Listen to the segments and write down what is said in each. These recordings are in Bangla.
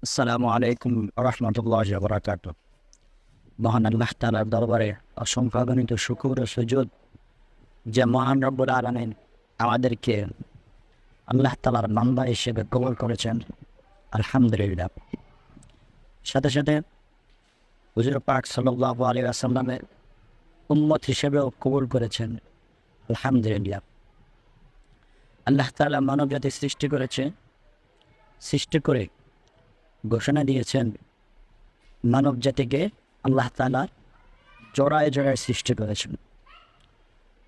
আসসালামু আলাইকুম রহমতুল্লাহ বরাকাত। মহান আল্লাহ তাআলার দরবারে অসংখ্য অগণিত শুকর ও সুজুদ যে মহান রব্বুল আলামিন আমাদেরকে আল্লাহ তাআলার বান্দা হিসেবে কবুল করেছেন, আলহামদুলিল্লাহ। সাথে সাথে হুজুর পাক সাল্লাল্লাহু আলাইহি ওয়াসাল্লামের উম্মত হিসেবেও কবুল করেছেন, আলহামদুলিল্লাহ। আল্লাহ তাআলা মানব জাতি সৃষ্টি করেছে, সৃষ্টি করে ঘোষণা দিয়েছেন মানব জাতিকে আল্লাহ তাআলা জোড়ায় জোড়ায় সৃষ্টি করেছেন।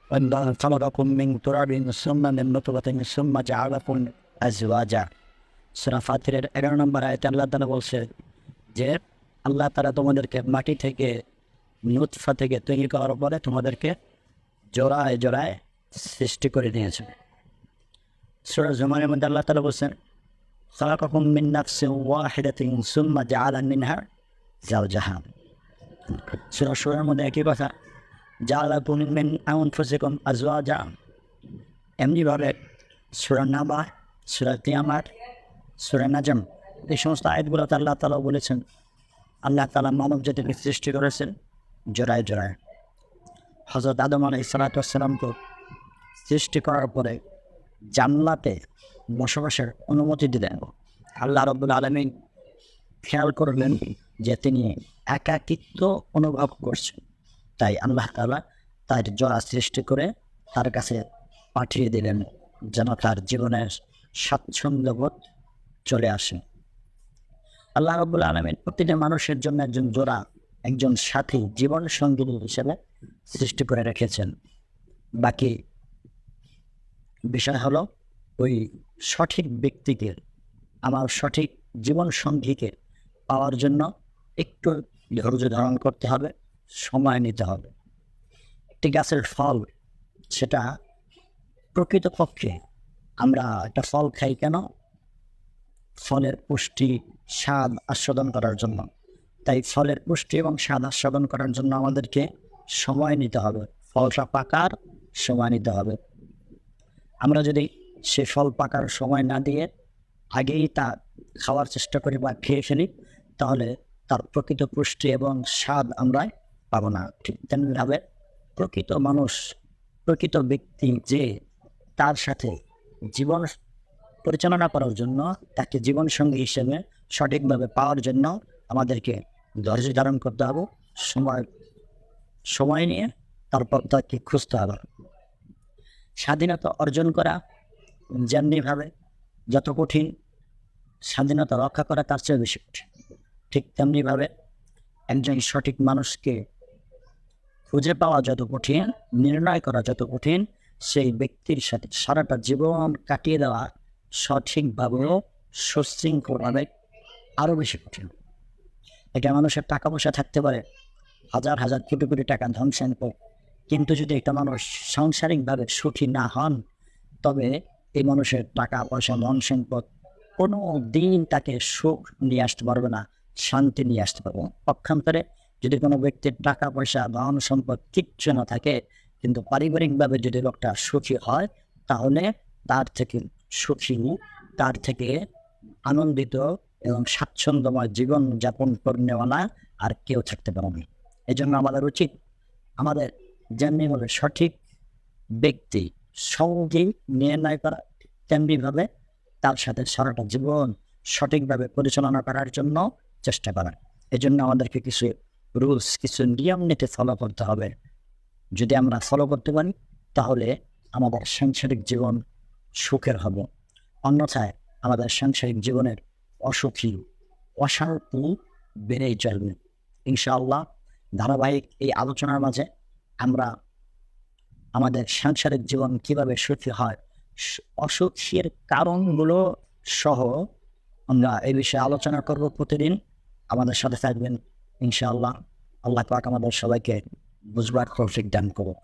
والله خلقكم من تراب ثم من نطفة ثم جعلكم أزواجا। সূরা ফাতিরের 11 নম্বর আয়াতে আল্লাহ তাআলা বলছে যে আল্লাহ তাআলা তোমাদেরকে মাটি থেকে নুতফা থেকে তৈরি করার পরে তোমাদেরকে জোড়ায় জোড়ায় সৃষ্টি করে নিয়েছেন। সূরা জুমারের মধ্যে আল্লাহ তাআলা বলছেন খালাকাকুম মিন নাফসিন ওয়াহিদাতিন সুম্মা জাআলা মিনহা যাওজাহা। সূরা শুরার মধ্যে একই কথা, জাআলাকুম মিন আনফুসিকুম আজওয়াজা। এমনিভাবে সূরা নাবা, সূরা কিয়ামত, সূরা নাজম, এই সমস্ত আয়াতগুলোতে আল্লাহ তাআলা বলেছেন আল্লাহ তাআলা মানব জাতিকে সৃষ্টি করেছেন জোড়ায় জোড়ায়। হযরত আদম আলাইহিস সালাতু ওয়াস সালামকে সৃষ্টি করার পরে জান্নাতে বসবাসের অনুমতি দিলেন। আল্লাহ রাব্বুল আলামিন খেয়াল করলেন যে তিনি একাকিত্ব অনুভব করছেন, তাই আল্লাহ তাআলা তার জোড়া সৃষ্টি করে তার কাছে পাঠিয়ে দিলেন যেন তার জীবনের স্বাচ্ছন্দ্যবোধ চলে আসে। আল্লাহ রাব্বুল আলামিন প্রতিটা মানুষের জন্য একজন জোড়া, একজন সাথী, জীবন সঙ্গী হিসেবে সৃষ্টি করে রেখেছেন। বাকি বিষয় হলো ওই সঠিক ব্যক্তিকে, আমার সঠিক জীবন সঙ্গীকে পাওয়ার জন্য একটু ধৈর্য ধারণ করতে হবে, সময় নিতে হবে। একটি গাছের ফল, সেটা প্রকৃতপক্ষে আমরা একটা ফল খাই কেন? ফলের পুষ্টি, স্বাদ আস্বাদন করার জন্য। তাই ফলের পুষ্টি এবং স্বাদ আস্বাদন করার জন্য আমাদেরকে সময় নিতে হবে, ফলটা পাকার সময় নিতে হবে। আমরা যদি সে ফল পাকার সময় না দিয়ে আগেই তা খাওয়ার চেষ্টা করি বা খেয়ে ফেলি, তাহলে তার প্রকৃত পুষ্টি এবং স্বাদ আমরা পাবো না। ঠিক তেমনিভাবে প্রকৃত মানুষ, প্রকৃত ব্যক্তি যে তার সাথে জীবন পরিচালনা করার জন্য, তাকে জীবনসঙ্গী হিসেবে সঠিকভাবে পাওয়ার জন্য আমাদেরকে ধৈর্য ধারণ করতে হবে, সময় নিয়ে তারপর তাকে খুঁজতে হবে। স্বাধীনতা অর্জন করা যেমনিভাবে যত কঠিন, স্বাধীনতা রক্ষা করা তার চেয়ে বেশি কঠিন। ঠিক তেমনিভাবে একজন সঠিক মানুষকে খুঁজে পাওয়া যত কঠিন, নির্ণয় করা যত কঠিন, সেই ব্যক্তির সাথে সারাটা জীবন কাটিয়ে দেওয়া সঠিকভাবেও সুশৃঙ্খলভাবে আরও বেশি কঠিন। এটা মানুষের টাকা পয়সা থাকতে পারে, হাজার হাজার কোটি কোটি টাকা ধন সম্পদ, কিন্তু যদি একটা মানুষ সাংসারিকভাবে সুখী না হন, তবে এই মানুষের টাকা পয়সা ধন সম্পদ কোনো দিন তাকে সুখ নিয়ে আসতে পারবে না, শান্তি নিয়ে আসতে পারবে না। পক্ষান্তরে যদি কোনো ব্যক্তির টাকা পয়সা ধন সম্পদ কিচ্ছু না থাকে, কিন্তু পারিবারিকভাবে যদি লোকটা সুখী হয়, তাহলে তার থেকে সুখী, তার থেকে আনন্দিত এবং স্বাচ্ছন্দ্যময় জীবন যাপন করনেওয়ালা আর কেউ থাকতে পারে না। এই জন্য আমাদের উচিত, আমাদের যেমনিভাবে সঠিক ব্যক্তি সঙ্গী নির্ণয় করা, তেমনিভাবে তার সাথে সারাটা জীবন সঠিকভাবে পরিচালনা করার জন্য চেষ্টা করা। এই জন্য আমাদেরকে কিছু রুলস, কিছু নিয়ম নীতি ফলো করতে হবে। যদি আমরা ফলো করতে পারি, তাহলে আমাদের সাংসারিক জীবন সুখের হবে। অন্যথায় আমাদের সাংসারিক জীবনের অসুখী, অশান্তি বেড়েই চলবে। ইনশাআল্লাহ ধারাবাহিক এই আলোচনার মাঝে আমরা আমাদের সাংসারিক জীবন কিভাবে সুখী হয়, অসুখের কারণগুলো সহ আমরা এই বিষয়ে আলোচনা করব প্রতিদিন। আমাদের সাথে থাকবেন ইনশাআল্লাহ। আল্লাহ পাক আমাদের সবাইকে বুঝবার তৌফিক দান করুন।